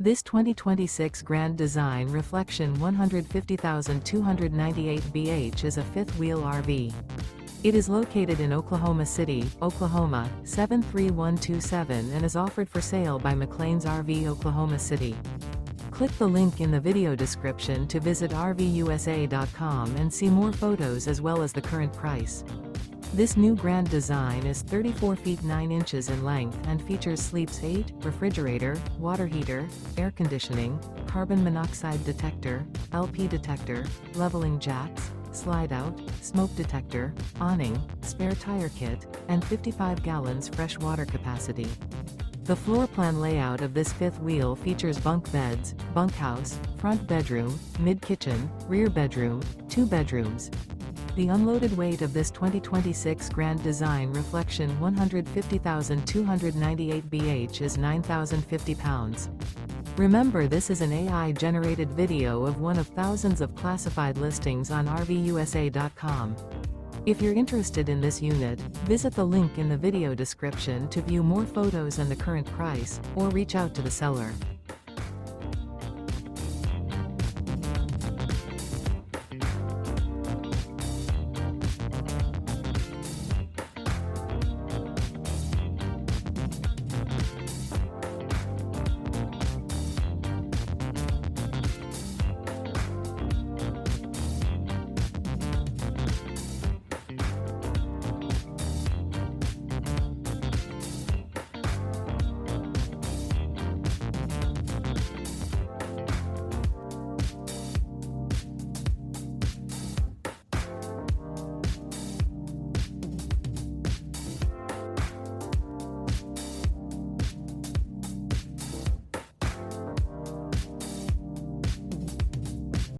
This 2026 Grand Design Reflection 150,298 BH is a fifth-wheel RV. It is located in Oklahoma City, Oklahoma, 73127 and is offered for sale by McClain's RV Oklahoma City. Click the link in the video description to visit RVUSA.com and see more photos as well as the current price. This new Grand Design is 34 feet 9 inches in length and features sleeps 8, refrigerator, water heater, air conditioning, carbon monoxide detector, LP detector, leveling jacks, slide-out, smoke detector, awning, spare tire kit, and 55 gallons fresh water capacity. The floor plan layout of this fifth wheel features bunk beds, bunkhouse, front bedroom, mid-kitchen, rear bedroom, 2 bedrooms. The unloaded weight of this 2026 Grand Design Reflection 150,298 BH is 9,050 pounds. Remember, this is an AI-generated video of one of thousands of classified listings on RVUSA.com. If you're interested in this unit, visit the link in the video description to view more photos and the current price, or reach out to the seller.